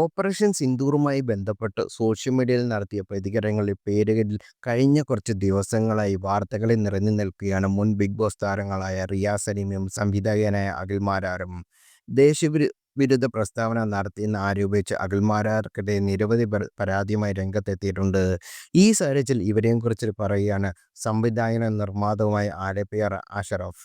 Operation സിന്ദൂറുമായി ബന്ധപ്പെട്ട് social മീഡിയയിൽ നടത്തിയ പ്രതികരണങ്ങളുടെ പേരുകളിൽ കഴിഞ്ഞ കുറച്ച് ദിവസങ്ങളായി വാർത്തകളിൽ നിറഞ്ഞു നിൽക്കുകയാണ് മുൻ ബിഗ് ബോസ് താരങ്ങളായ റിയാസ് സലീമും സംവിധായകനായ അഖിൽമാരാരും. വിരുദ്ധ പ്രസ്താവന നടത്തിയെന്ന് ആരോപിച്ച് അഖിൽമാരാർക്കെതിരെ നിരവധി പേർ പരാതിയുമായി രംഗത്തെത്തിയിട്ടുണ്ട്. ഈ സാഹചര്യത്തിൽ ഇവരെയും കുറിച്ച് പറയുകയാണ് സംവിധായകനും നിർമ്മാതാവുമായ ആലപിയാർ അഷറഫ്.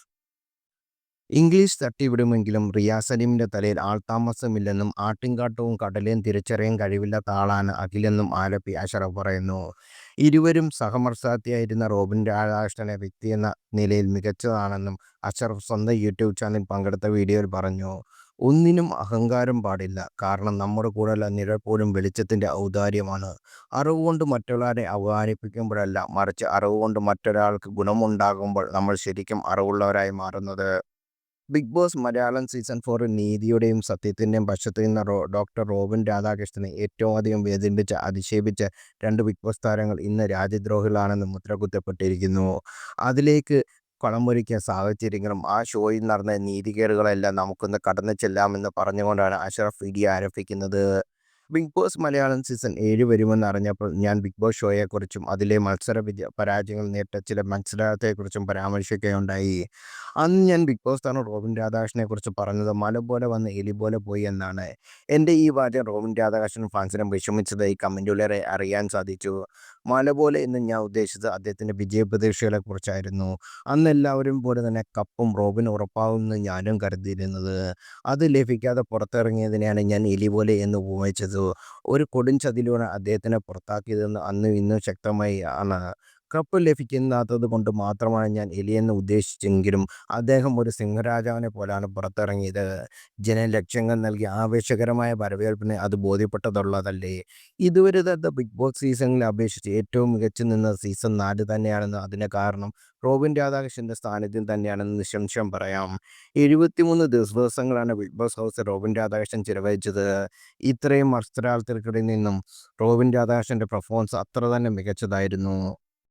ഇംഗ്ലീഷ് തട്ടിവിടുമെങ്കിലും റിയാസ് സലീമിന്റെ തലയിൽ ആൾതാമസമില്ലെന്നും ആട്ടിൻകാട്ടവും കടലയും തിരിച്ചറിയാൻ കഴിവില്ലാത്ത ആളാണ് അഖിലെന്നും ആലപ്പി അഷറഫ് പറയുന്നു. ഇരുവരും സഹമത്സരാർത്ഥിയായിരുന്ന റോബിൻ രാധാകൃഷ്ണനെ വ്യക്തിയെന്ന നിലയിൽ മികച്ചതാണെന്നും അഷറഫ് സ്വന്തം യൂട്യൂബ് ചാനലിൽ പങ്കെടുത്ത വീഡിയോയിൽ പറഞ്ഞു. ഒന്നിനും അഹങ്കാരം പാടില്ല, കാരണം നമ്മുടെ കൂടെയുള്ള നിഴൽ പോലും വെളിച്ചത്തിന്റെ ഔദാര്യമാണ്. അറിവുകൊണ്ട് മറ്റുള്ളവരെ അവമാനിപ്പിക്കുമ്പോഴല്ല, മറിച്ച് അറിവുകൊണ്ട് മറ്റൊരാൾക്ക് ഗുണമുണ്ടാകുമ്പോൾ നമ്മൾ ശരിക്കും അറിവുള്ളവരായി മാറുന്നത്. ബിഗ് ബോസ് മലയാളം സീസൺ 4 നീതിയുടെയും സത്യത്തിൻ്റെയും പക്ഷത്തു നിന്ന ഡോക്ടർ റോബിൻ രാധാകൃഷ്ണനെ ഏറ്റവും അധികം വേദനിപ്പിച്ച് അധിക്ഷേപിച്ച രണ്ട് ബിഗ് ബോസ് താരങ്ങൾ ഇന്ന് രാജ്യദ്രോഹികളാണെന്ന് മുദ്രകുത്തപ്പെട്ടിരിക്കുന്നു. അതിലേക്ക് കളമൊരുക്കിയ സാഹചര്യങ്ങളും ആ ഷോയിൽ നടന്ന നീതികേടുകളെല്ലാം നമുക്കൊന്ന് കടന്നു ചെല്ലാമെന്ന് പറഞ്ഞുകൊണ്ടാണ് അഷറഫ് വീഡിയോ ആരംഭിക്കുന്നത്. ബിഗ് ബോസ് മലയാളം സീസൺ 7 വരുമെന്ന് അറിഞ്ഞപ്പോൾ ഞാൻ ബിഗ് ബോസ് ഷോയെക്കുറിച്ചും അതിലെ പരാജയങ്ങൾ നേരിട്ട ചില മത്സരാർത്ഥിയെക്കുറിച്ചും പരാമർശിക്കുകയുണ്ടായി. അന്ന് ഞാൻ ബിഗ് ബോസ് താരം റോബിൻ രാധാകൃഷ്ണനെക്കുറിച്ച് പറഞ്ഞത് മല പോലെ വന്ന് എലി പോലെ പോയി എന്നാണ്. എൻ്റെ ഈ വാചകം റോബിൻ രാധാകൃഷ്ണൻ ഫാൻസിനെ വിഷമിച്ചതായി കമൻറ്റിലൂടെ അറിയാൻ സാധിച്ചു. മല പോലെ എന്ന് ഞാൻ ഉദ്ദേശിച്ചത് അദ്ദേഹത്തിൻ്റെ വിജയപ്രതീക്ഷകളെക്കുറിച്ചായിരുന്നു. അന്ന് എല്ലാവരും പോലെ തന്നെ കപ്പും റോബിന് ഉറപ്പാകുമെന്ന് ഞാനും കരുതിയിരുന്നത്. അത് ലഭിക്കാതെ പുറത്തിറങ്ങിയതിനെയാണ് ഞാൻ എലി പോലെ എന്ന് ഉപമിച്ചത്. ഒരു കൊടുംചതിയിലൂടെ അദ്ദേഹത്തിനെ പുറത്താക്കിയതെന്ന് അന്നും ഇന്നും ശക്തമായി ആണ്. കപ്പ് ലഭിക്കാത്തത് കൊണ്ട് മാത്രമാണ് ഞാൻ എലിയെന്ന് ഉദ്ദേശിച്ചെങ്കിലും അദ്ദേഹം ഒരു സിംഹരാജാവിനെ പോലാണ് പുറത്തിറങ്ങിയത്. ജനലക്ഷങ്ങൾ നൽകിയ ആവേശകരമായ വരവേൽപ്പിന് അത് ബോധ്യപ്പെട്ടതുള്ളതല്ലേ. ഇതുവരെ ബിഗ് ബോസ് സീസണിനെ അപേക്ഷിച്ച് ഏറ്റവും മികച്ചു നിന്ന സീസൺ 4 തന്നെയാണെന്ന് അതിന് കാരണം റോബിൻ രാധാകൃഷ്ണന്റെ സാന്നിധ്യം തന്നെയാണെന്ന് നിസ്സംശയം പറയാം. 73 ദിവസങ്ങളാണ് ബിഗ് ബോസ് ഹൗസിൽ റോബിൻ രാധാകൃഷ്ണൻ ചിലവഴിച്ചത്. ഇത്രയും മത്സരാർത്ഥികൾക്കിടയിൽ നിന്നും റോബിൻ രാധാകൃഷ്ണന്റെ പെർഫോമൻസ് അത്ര തന്നെ മികച്ചതായിരുന്നു.